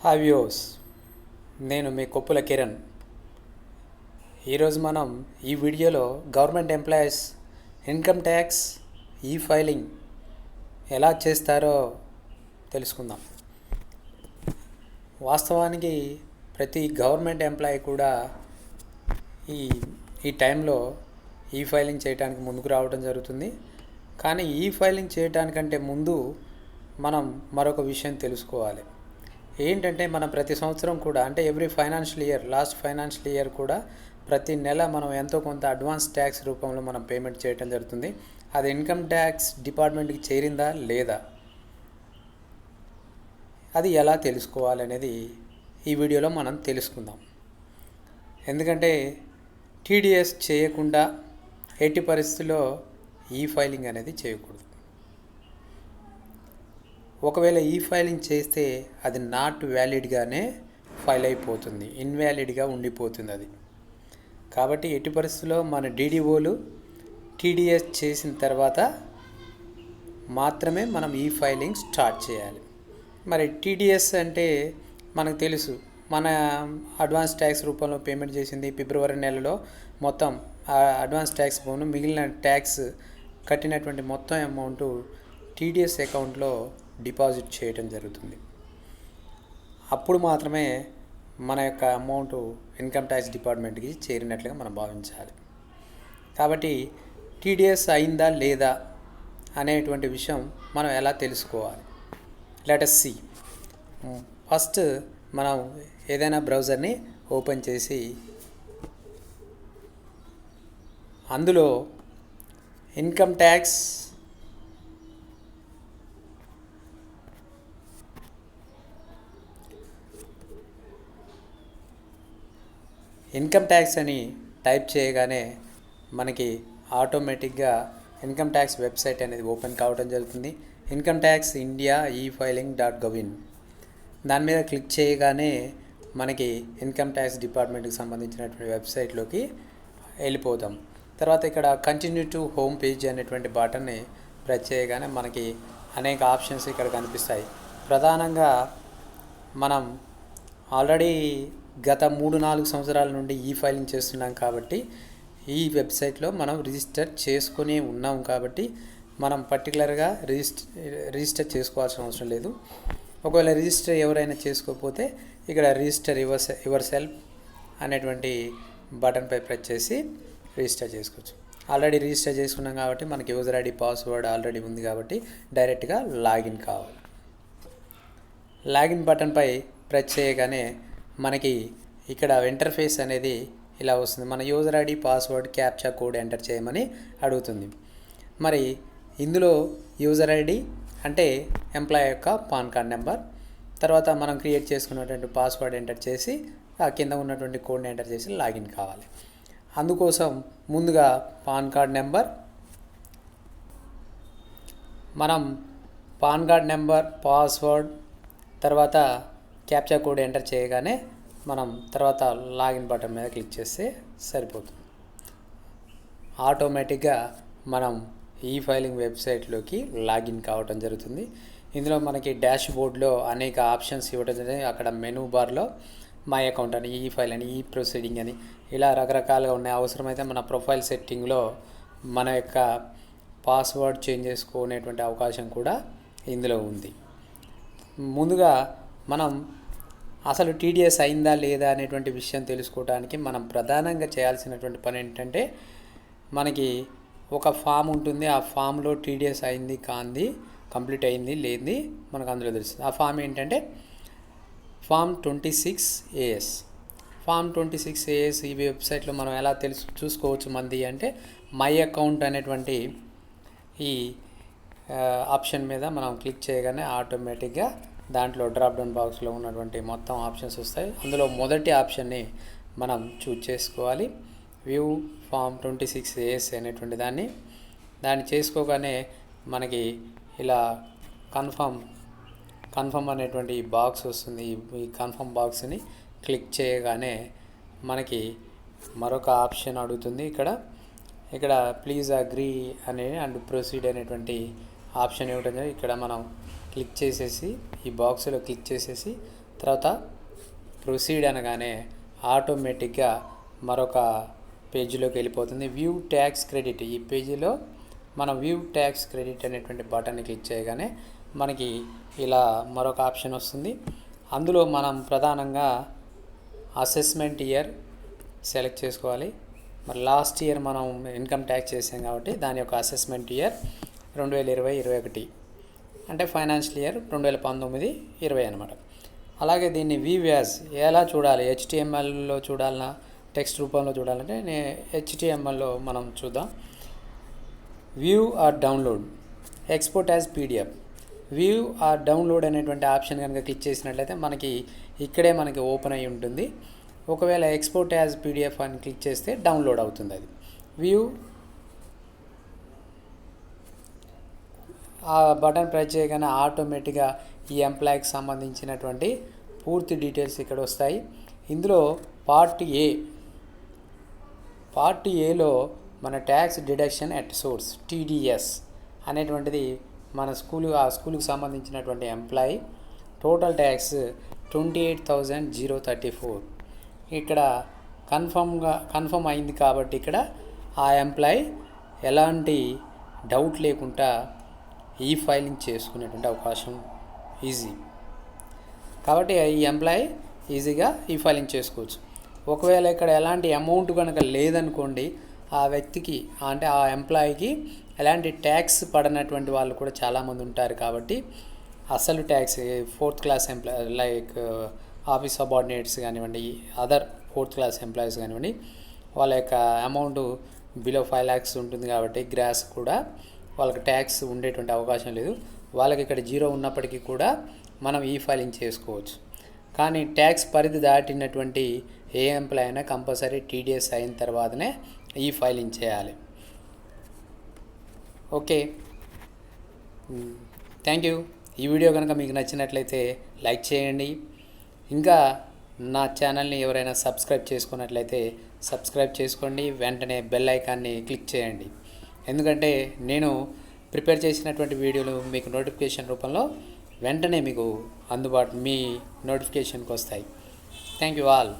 Hi views, నేను మీ కొప్పుల కిరణ్. ఈరోజు మనం ఈ వీడియోలో గవర్నమెంట్ ఎంప్లాయీస్ ఇన్కమ్ ట్యాక్స్ ఈ ఫైలింగ్ ఎలా చేస్తారో తెలుసుకుందాం. వాస్తవానికి ప్రతి గవర్నమెంట్ ఎంప్లాయీ కూడా ఈ ఈ టైంలో ఈ ఫైలింగ్ చేయడానికి ముందుకు రావడం జరుగుతుంది. కానీ ఈ ఫైలింగ్ చేయడానికంటే ముందు మనం మరొక విషయం తెలుసుకోవాలి. ఏంటంటే మనం ప్రతి సంవత్సరం కూడా అంటే every financial year last financial year కూడా ప్రతి నెల మనం ఎంతో కొంత అడ్వాన్స్ ట్యాక్స్ రూపంలో మనం పేమెంట్ చేయడం జరుగుతుంది. అది ఇన్కమ్ ట్యాక్స్ డిపార్ట్మెంట్కి చేరిందా లేదా, అది ఎలా తెలుసుకోవాలనేది ఈ వీడియోలో మనం తెలుసుకుందాం. ఎందుకంటే టీడీఎస్ చేయకుండా ఎట్టి పరిస్థితుల్లో ఈ ఫైలింగ్ అనేది చేయకూడదు. ఒకవేళ ఈ ఫైలింగ్ చేస్తే అది నాట్ వ్యాలిడ్గానే ఫైల్ అయిపోతుంది, ఇన్వాలిడ్గా ఉండిపోతుంది అది. కాబట్టి ఎట్టి పరిస్థితుల్లో మన డీడీఓలు టీడీఎస్ చేసిన తర్వాత మాత్రమే మనం ఈ ఫైలింగ్ స్టార్ట్ చేయాలి. మరి టీడీఎస్ అంటే మనకు తెలుసు, మన అడ్వాన్స్ ట్యాక్స్ రూపంలో పేమెంట్ చేసింది ఫిబ్రవరి నెలలో మొత్తం అడ్వాన్స్ ట్యాక్స్ పోను మిగిలిన ట్యాక్స్ కట్టినటువంటి మొత్తం అమౌంట్ టీడీఎస్ అకౌంట్లో డిపాజిట్ చేయడం జరుగుతుంది. అప్పుడు మాత్రమే మన యొక్క అమౌంట్ ఇన్కమ్ ట్యాక్స్ డిపార్ట్మెంట్కి చేరినట్లుగా మనం భావించాలి. కాబట్టి టీడీఎస్ అయిందా లేదా అనేటువంటి విషయం మనం ఎలా తెలుసుకోవాలి? Let us see. ఫస్ట్ మనం ఏదైనా బ్రౌజర్ని ఓపెన్ చేసి అందులో ఇన్కమ్ ట్యాక్స్ అని టైప్ చేయగానే మనకి ఆటోమేటిక్గా ఇన్కమ్ ట్యాక్స్ వెబ్సైట్ అనేది ఓపెన్ కావడం జరుగుతుంది. Income tax India e-filing.gov. దాని మీద క్లిక్ చేయగానే మనకి ఇన్కమ్ ట్యాక్స్ డిపార్ట్మెంట్కి సంబంధించినటువంటి వెబ్సైట్లోకి వెళ్ళిపోతాం. తర్వాత ఇక్కడ కంటిన్యూ టు హోమ్ పేజ్ అనేటువంటి బటన్ని ప్రెస్ చేయగానే మనకి అనేక ఆప్షన్స్ ఇక్కడ కనిపిస్తాయి. ప్రధానంగా మనం ఆల్రెడీ గత 3-4 సంవత్సరాల నుండి ఈ ఫైలింగ్ చేస్తున్నాం కాబట్టి ఈ వెబ్సైట్లో మనం రిజిస్టర్ చేసుకుని ఉన్నాం కాబట్టి మనం పర్టికులర్గా రిజిస్టర్ చేసుకోవాల్సిన అవసరం లేదు. ఒకవేళ రిజిస్టర్ ఎవరైనా చేసుకోకపోతే ఇక్కడ రిజిస్టర్ యువర్ సెల్ఫ్ అనేటువంటి బటన్పై ప్రెస్ చేసి రిజిస్టర్ చేసుకోవచ్చు. ఆల్రెడీ రిజిస్టర్ చేసుకున్నాం కాబట్టి మనకి యూజర్ ఐడి పాస్వర్డ్ ఆల్రెడీ ఉంది కాబట్టి డైరెక్ట్గా లాగిన్ కావాలి. లాగిన్ బటన్పై ప్రెస్ చేయగానే మనకి ఇక్కడ ఇంటర్ఫేస్ అనేది ఇలా వస్తుంది. మన user ID password captcha code enter చేయమని అడుగుతుంది. మరి ఇందులో యూజర్ ఐడి అంటే ఎంప్లాయీ యొక్క పాన్ కార్డ్ నెంబర్, తర్వాత మనం క్రియేట్ చేసుకున్నటువంటి పాస్వర్డ్ ఎంటర్ చేసి ఆ కింద ఉన్నటువంటి కోడ్ని ఎంటర్ చేసి లాగిన్ కావాలి. అందుకోసం ముందుగా పాన్ కార్డ్ నెంబర్, మనం పాన్ కార్డ్ నెంబర్, పాస్వర్డ్, తర్వాత క్యాప్చా కోడ్ ఎంటర్ చేయగానే మనం తర్వాత లాగిన్ బటన్ మీద క్లిక్ చేస్తే సరిపోతుంది. ఆటోమేటిక్గా మనం ఈ ఫైలింగ్ వెబ్సైట్లోకి లాగిన్ కావడం జరుగుతుంది. ఇందులో మనకి డాష్ బోర్డ్లో అనేక ఆప్షన్స్ ఇవ్వడం జరిగింది. అక్కడ మెనూ బార్లో మై అకౌంట్ అని, ఈ ఫైల్ అని, ఈ ప్రొసీడింగ్ అని ఇలా రకరకాలుగా ఉన్నాయి. అవసరమైతే మన ప్రొఫైల్ సెట్టింగ్లో మన యొక్క పాస్వర్డ్ చేంజ్ చేసుకునేటువంటి అవకాశం కూడా ఇందులో ఉంది. ముందుగా మనం అసలు టీడీఎస్ అయిందా లేదా అనేటువంటి విషయం తెలుసుకోవడానికి మనం ప్రధానంగా చేయాల్సినటువంటి పని ఏంటంటే, మనకి ఒక ఫామ్ ఉంటుంది. ఆ ఫామ్లో టీడీఎస్ అయింది కాంది, కంప్లీట్ అయింది లేనిది మనకు అందులో తెలుస్తుంది. ఆ ఫామ్ ఏంటంటే ఫామ్ 26AS. ఫామ్ 26AS ఈ వెబ్సైట్లో మనం ఎలా చూసుకోవచ్చు మంది అంటే, మై అకౌంట్ అనేటువంటి ఈ ఆప్షన్ మీద మనం క్లిక్ చేయగానే ఆటోమేటిక్గా దాంట్లో డ్రాప్ డౌన్ బాక్స్లో ఉన్నటువంటి మొత్తం ఆప్షన్స్ వస్తాయి. అందులో మొదటి ఆప్షన్ని మనం చూజ్ చేసుకోవాలి. వ్యూ ఫామ్ 26AS అనేటువంటి దాన్ని చేసుకోగానే మనకి ఇలా కన్ఫర్మ్ అనేటువంటి బాక్స్ వస్తుంది. ఈ కన్ఫర్మ్ బాక్స్ని క్లిక్ చేయగానే మనకి మరొక ఆప్షన్ అడుగుతుంది. ఇక్కడ ప్లీజ్ అగ్రీ అండ్ ప్రొసీడ్ అనేటువంటి ఆప్షన్ ఇవ్వడం. ఇక్కడ మనం క్లిక్ చేసేసి ఈ బాక్స్లో క్లిక్ చేసేసి తర్వాత ప్రొసీడ్ అనగానే ఆటోమేటిక్గా మరొక పేజీలోకి వెళ్ళిపోతుంది. వ్యూ ట్యాక్స్ క్రెడిట్, ఈ పేజీలో మనం వ్యూ ట్యాక్స్ క్రెడిట్ అనేటువంటి బటన్ని క్లిక్ చేయగానే మనకి ఇలా మరొక ఆప్షన్ వస్తుంది. అందులో మనం ప్రధానంగా అసెస్మెంట్ ఇయర్ సెలెక్ట్ చేసుకోవాలి. మరి లాస్ట్ ఇయర్ మనం ఇన్కమ్ ట్యాక్స్ చేసాం కాబట్టి దాని యొక్క అసెస్మెంట్ ఇయర్ 2020-21 అంటే ఫైనాన్షియల్ ఇయర్ 2019-20 అనమాట. అలాగే దీన్ని వ్యూ యాజ్ ఎలా చూడాలి, HTMLలో చూడాలన్నా టెక్స్ట్ రూపంలో చూడాలంటే HTMLలో మనం చూద్దాం. View are download, export as PDF. View are download అనేటువంటి ఆప్షన్ కనుక క్లిక్ చేసినట్లయితే మనకి ఇక్కడే మనకి ఓపెన్ అయి ఉంటుంది. ఒకవేళ ఎక్స్పోర్ట్ యాజ్ PDF అని క్లిక్ చేస్తే డౌన్లోడ్ అవుతుంది. అది వ్యూ ఆ బటన్ ప్రెస్ చేయగానే ఆటోమేటిక్గా ఈ ఎంప్లాయీకి సంబంధించినటువంటి పూర్తి డీటెయిల్స్ ఇక్కడ వస్తాయి. ఇందులో పార్ట్ ఏలో మన tax deduction at source TDS అనేటువంటిది మన ఆ స్కూల్కి సంబంధించినటువంటి ఎంప్లాయీ టోటల్ ట్యాక్స్ 28,034. ఇక్కడ కన్ఫర్మ్ అయింది కాబట్టి ఇక్కడ ఆ ఎంప్లాయీ ఎలాంటి డౌట్ లేకుండా ఈ ఫైలింగ్ చేసుకునేటువంటి అవకాశం ఈజీ. కాబట్టి ఈ ఎంప్లాయీ ఈజీగా ఈ ఫైలింగ్ చేసుకోవచ్చు. ఒకవేళ ఇక్కడ ఎలాంటి అమౌంట్ కనుక లేదనుకోండి, ఆ వ్యక్తికి అంటే ఆ ఎంప్లాయీకి ఎలాంటి ట్యాక్స్ పడనటువంటి వాళ్ళు కూడా చాలామంది ఉంటారు. కాబట్టి అసలు tax 4th class employee like office subordinates కానివ్వండి, అదర్ 4th క్లాస్ ఎంప్లాయీస్ కానివ్వండి, వాళ్ళ యొక్క అమౌంట్ బిలో 5 lakhs ఉంటుంది కాబట్టి గ్రాస్ కూడా వాళ్ళకి ట్యాక్స్ ఉండేటువంటి అవకాశం లేదు. వాళ్ళకి ఇక్కడ 0 ఉన్నప్పటికీ కూడా మనం ఈ ఫైలింగ్ చేసుకోవచ్చు. కానీ ట్యాక్స్ పరిధి దాటినటువంటి ఏ ఎంప్లాయీ అయినా కంపల్సరీ TDS అయిన తర్వాతనే ఈ ఫైలింగ్ చేయాలి. Okay, thank you. ఈ వీడియో కనుక మీకు నచ్చినట్లయితే లైక్ చేయండి. ఇంకా నా ఛానల్ని ఎవరైనా సబ్స్క్రైబ్ చేసుకున్నట్లయితే సబ్స్క్రైబ్ చేసుకోండి. వెంటనే బెల్ ఐకాన్ని క్లిక్ చేయండి. ఎందుకంటే నేను ప్రిపేర్ చేసినటువంటి వీడియోలు మీకు నోటిఫికేషన్ రూపంలో వెంటనే మీకు మీ నోటిఫికేషన్కి వస్తాయి. Thank you all.